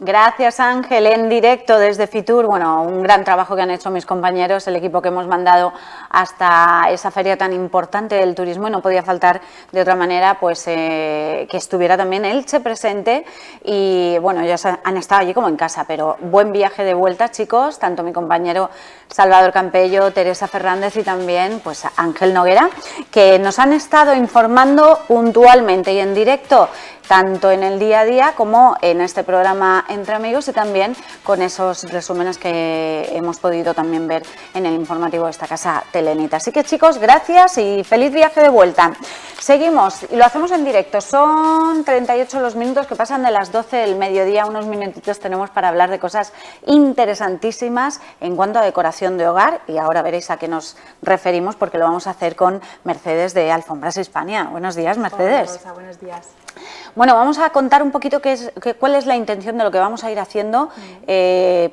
Gracias, Ángel, en directo desde Fitur. Bueno, un gran trabajo que han hecho mis compañeros, el equipo que hemos mandado hasta esa feria tan importante del turismo, y no podía faltar de otra manera pues que estuviera también Elche presente. Y bueno, ya han estado allí como en casa, pero buen viaje de vuelta, chicos, tanto mi compañero Salvador Campello, Teresa Fernández y también pues Ángel Noguera, que nos han estado informando puntualmente y en directo, tanto en el día a día como en este programa Entre Amigos, y también con esos resúmenes que hemos podido también ver en el informativo de esta casa Telenit. Así que, chicos, gracias y feliz viaje de vuelta. Seguimos y lo hacemos en directo. Son 38 los minutos que pasan de las 12 del mediodía. Unos minutitos tenemos para hablar de cosas interesantísimas en cuanto a decoración de hogar, y ahora veréis a qué nos referimos porque lo vamos a hacer con Mercedes de Alfombras Hispania. Buenos días, Mercedes. Hola, Rosa, buenos días. Bueno, vamos a contar un poquito cuál es la intención de lo que vamos a ir haciendo,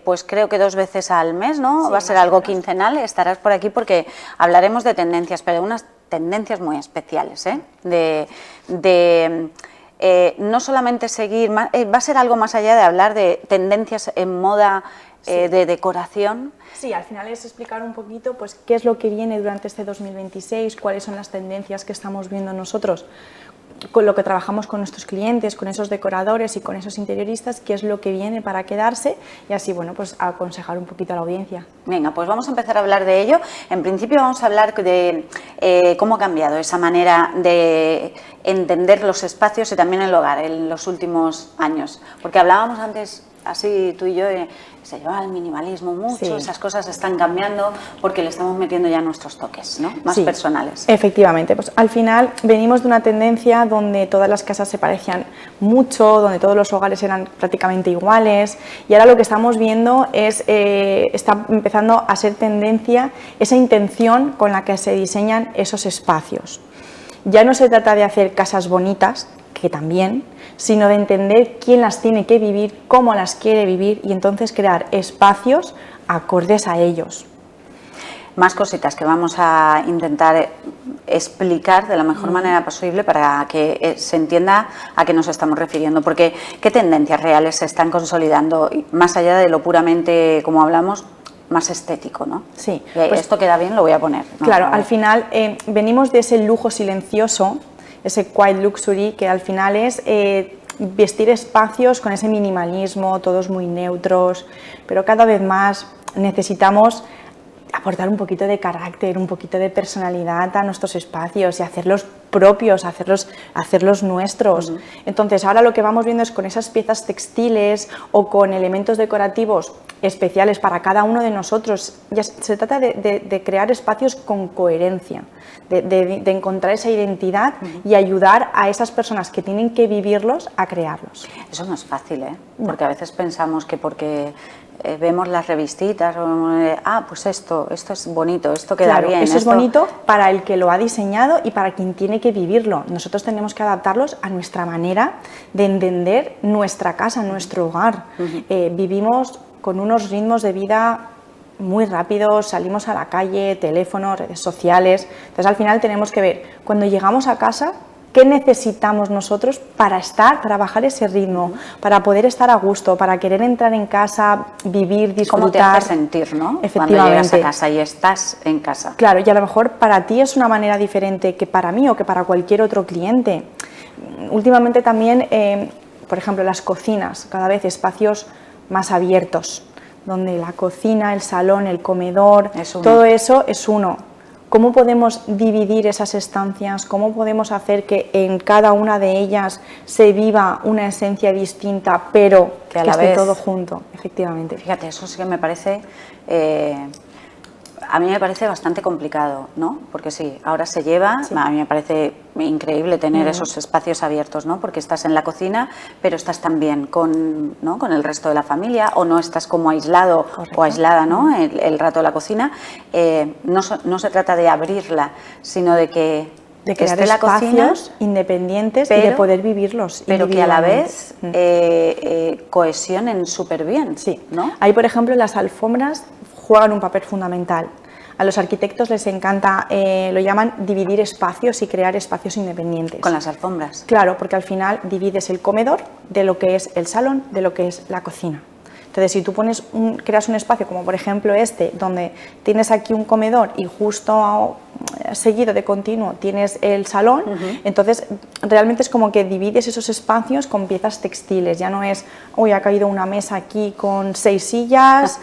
pues creo que 2 veces al mes, ¿no? Sí, va a ser algo quincenal, estarás por aquí porque hablaremos de tendencias, pero unas tendencias muy especiales, no solamente seguir, va a ser algo más allá de hablar de tendencias en moda, de decoración. Sí, al final es explicar un poquito pues qué es lo que viene durante este 2026, cuáles son las tendencias que estamos viendo nosotros, con lo que trabajamos con nuestros clientes, con esos decoradores y con esos interioristas, qué es lo que viene para quedarse, y así, bueno, pues aconsejar un poquito a la audiencia. Venga, pues vamos a empezar a hablar de ello. En principio vamos a hablar de cómo ha cambiado esa manera de entender los espacios y también el hogar en los últimos años, porque hablábamos antes, así tú y yo, se llevaba el minimalismo mucho, sí. Esas cosas están cambiando porque le estamos metiendo ya nuestros toques, ¿no? Más personales. Efectivamente, pues al final venimos de una tendencia donde todas las casas se parecían mucho, donde todos los hogares eran prácticamente iguales, y ahora lo que estamos viendo es, está empezando a ser tendencia esa intención con la que se diseñan esos espacios. Ya no se trata de hacer casas bonitas, que también, sino de entender quién las tiene que vivir, cómo las quiere vivir, y entonces crear espacios acordes a ellos. Más cositas que vamos a intentar explicar de la mejor manera posible para que se entienda a qué nos estamos refiriendo, porque qué tendencias reales se están consolidando, más allá de lo puramente, como hablamos, más estético, ¿no? Sí. Pues, esto queda bien, lo voy a poner, ¿no? Claro, al final venimos de ese lujo silencioso, ese quiet luxury, que al final es vestir espacios con ese minimalismo, todos muy neutros, pero cada vez más necesitamos aportar un poquito de carácter, un poquito de personalidad a nuestros espacios y hacerlos propios, hacerlos nuestros. Entonces ahora lo que vamos viendo es con esas piezas textiles o con elementos decorativos especiales para cada uno de nosotros. Ya se trata de crear espacios con coherencia, de encontrar esa identidad y ayudar a esas personas que tienen que vivirlos a crearlos. Eso no es fácil, porque a veces pensamos que porque vemos las revistitas, pues esto es bonito, esto queda bien. Eso es bonito para el que lo ha diseñado y para quien tiene que vivirlo. Nosotros tenemos que adaptarlos a nuestra manera de entender nuestra casa, nuestro hogar. Vivimos con unos ritmos de vida muy rápidos, salimos a la calle, teléfono, redes sociales. Entonces al final tenemos que ver, cuando llegamos a casa, ¿qué necesitamos nosotros para bajar ese ritmo, para poder estar a gusto, para querer entrar en casa, vivir, disfrutar? ¿Cómo te hace sentir, no? Efectivamente. Cuando llegas a casa y estás en casa. Claro, y a lo mejor para ti es una manera diferente que para mí o que para cualquier otro cliente. Últimamente también, por ejemplo, las cocinas, cada vez espacios más abiertos, donde la cocina, el salón, el comedor, todo eso es uno. ¿Cómo podemos dividir esas estancias? ¿Cómo podemos hacer que en cada una de ellas se viva una esencia distinta, pero que esté todo junto? Efectivamente. Fíjate, eso sí que me parece, a mí me parece bastante complicado, ¿no? Porque sí, ahora se lleva, a mí me parece increíble tener esos espacios abiertos, ¿no? Porque estás en la cocina, pero estás también con el resto de la familia, o no estás como aislado o aislada, ¿no? El rato de la cocina. No se trata de abrirla, sino de que crear esté la cocina independientes y de poder vivirlos. Pero que a la vez cohesionen súper bien. Sí, ¿no? Ahí, por ejemplo, las alfombras juegan un papel fundamental. A los arquitectos les encanta, lo llaman dividir espacios y crear espacios independientes. Con las alfombras. Claro, porque al final divides el comedor de lo que es el salón, de lo que es la cocina. Entonces, si tú creas un espacio como por ejemplo este, donde tienes aquí un comedor y justo seguido de continuo tienes el salón, entonces realmente es como que divides esos espacios con piezas textiles, ya no es, uy, ha caído una mesa aquí con 6 sillas,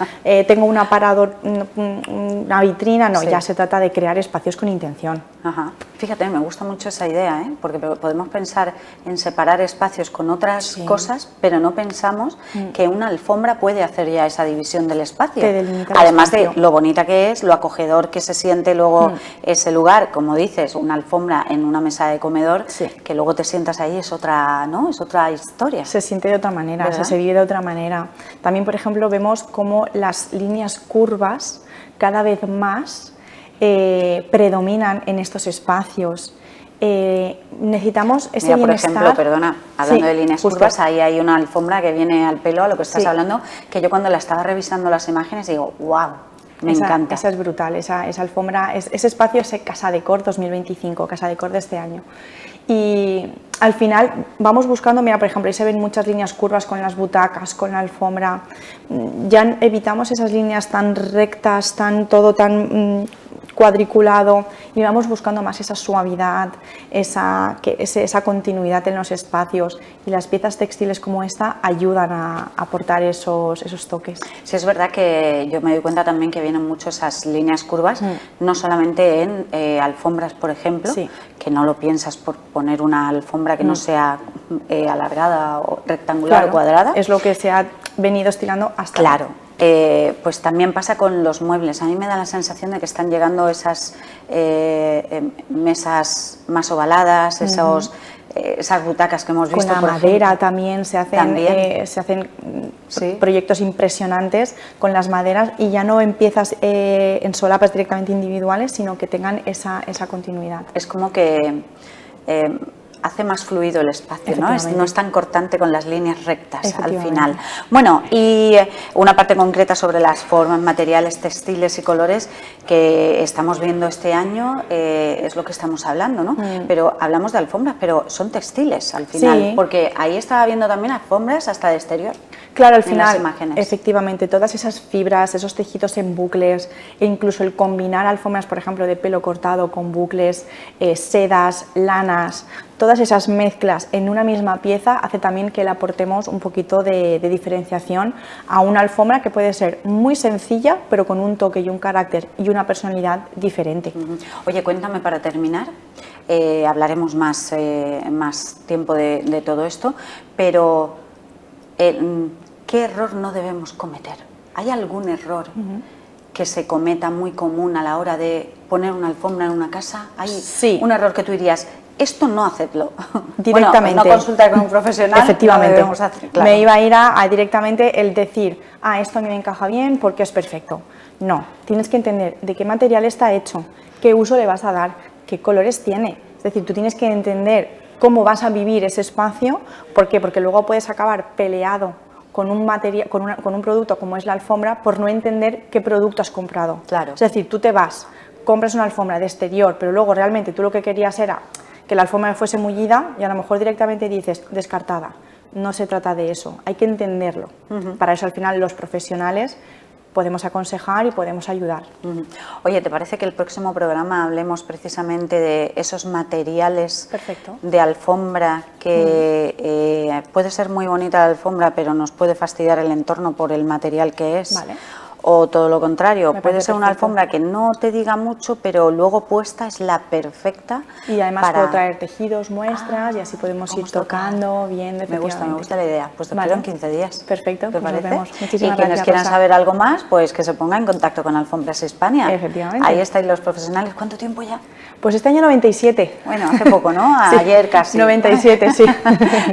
tengo un aparador, una vitrina, no, ya se trata de crear espacios con intención. Ajá. Fíjate, me gusta mucho esa idea, porque podemos pensar en separar espacios con otras cosas, pero no pensamos que una alfombra puede hacer ya esa división del espacio. Además de lo bonita que es, lo acogedor que se siente luego ese lugar, como dices, una alfombra en una mesa de comedor, que luego te sientas ahí, es otra, ¿no? Es otra historia. Se siente de otra manera, se vive de otra manera. También, por ejemplo, vemos cómo las líneas curvas cada vez más predominan en estos espacios. Necesitamos ese bienestar. Por ejemplo, perdona, hablando de líneas curvas, ahí hay una alfombra que viene al pelo a lo que estás hablando, que yo cuando la estaba revisando las imágenes digo, wow, me encanta. Esa es brutal, esa alfombra, ese espacio es Casa Decor 2025, Casa Decor de este año. Y al final vamos buscando, mira, por ejemplo, ahí se ven muchas líneas curvas con las butacas, con la alfombra. Ya evitamos esas líneas tan rectas, todo tan cuadriculado, y vamos buscando más esa suavidad, esa continuidad en los espacios, y las piezas textiles como esta ayudan a aportar esos toques. Sí, es verdad que yo me doy cuenta también que vienen mucho esas líneas curvas, no solamente en alfombras, por ejemplo, que no lo piensas por poner una alfombra que no sea alargada o rectangular o cuadrada. Es lo que se ha venido estilando hasta ahora. Pues también pasa con los muebles. A mí me da la sensación de que están llegando esas mesas más ovaladas, esas butacas que hemos visto. Con la madera también se hacen proyectos impresionantes con las maderas, y ya no empiezas en solapas directamente individuales, sino que tengan esa continuidad. Es como que hace más fluido el espacio, ¿no? No es tan cortante con las líneas rectas al final. Bueno, y una parte concreta sobre las formas, materiales, textiles y colores que estamos viendo este año es lo que estamos hablando, ¿no? Pero hablamos de alfombras, pero son textiles al final, porque ahí estaba viendo también alfombras hasta de exterior. Claro, al final, efectivamente, todas esas fibras, esos tejidos en bucles, e incluso el combinar alfombras, por ejemplo, de pelo cortado con bucles, sedas, lanas, todas esas mezclas en una misma pieza hace también que le aportemos un poquito de diferenciación a una alfombra que puede ser muy sencilla, pero con un toque y un carácter y una personalidad diferente. Oye, cuéntame para terminar, hablaremos más tiempo de todo esto, pero ¿qué error no debemos cometer? ¿Hay algún error que se cometa muy común a la hora de poner una alfombra en una casa? ¿Hay un error que tú dirías, esto no hacerlo? Directamente. Bueno, no consultar con un profesional. Efectivamente. No debemos hacer, claro. Me iba a ir a directamente el decir, esto a mí me encaja bien porque es perfecto. No, tienes que entender de qué material está hecho, qué uso le vas a dar, qué colores tiene. Es decir, tú tienes que entender cómo vas a vivir ese espacio. ¿Por qué? Porque luego puedes acabar peleado con un material, con un producto como es la alfombra, por no entender qué producto has comprado. Claro. Es decir, tú te vas, compras una alfombra de exterior, pero luego realmente tú lo que querías era que la alfombra fuese mullida, y a lo mejor directamente dices descartada. No se trata de eso, hay que entenderlo. Para eso al final los profesionales podemos aconsejar y podemos ayudar. Oye, ¿te parece que el próximo programa hablemos precisamente de esos materiales de alfombra que puede ser muy bonita la alfombra, pero nos puede fastidiar el entorno por el material que es? Vale. O todo lo contrario, puede ser una alfombra que no te diga mucho, pero luego puesta es la perfecta. Y además puedo traer tejidos, muestras, y así podemos ir tocando, viendo. Me gusta la idea. Pues te espero en 15 días. Perfecto, ¿te parece? Nos vemos. Muchísimas gracias. Y quienes quieran saber algo más, pues que se ponga en contacto con Alfombras Hispania. Efectivamente. Ahí estáis los profesionales. ¿Cuánto tiempo ya? Pues este año 97. Bueno, hace poco, ¿no? Sí, Ayer casi. 97, sí.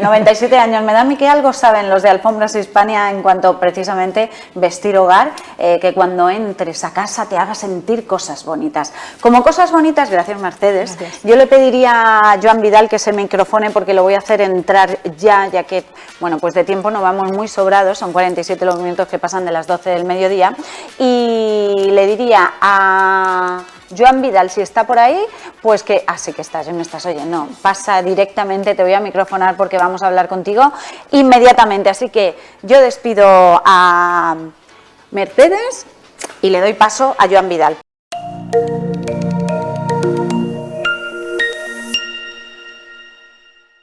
97 años. Me da a mí que algo saben los de Alfombras Hispania en cuanto precisamente vestir hogar, que cuando entres a casa te haga sentir cosas bonitas. Como cosas bonitas, gracias Mercedes, Gracias. yo le pediría a Joan Vidal que se microfone porque lo voy a hacer entrar ya que, bueno, pues de tiempo no vamos muy sobrados, son 47 los minutos que pasan de las 12 del mediodía, y le diría a Joan Vidal, si está por ahí, pues que, sí que estás, me estás oyendo, pasa directamente, te voy a microfonar porque vamos a hablar contigo inmediatamente, así que yo despido a Mercedes y le doy paso a Joan Vidal.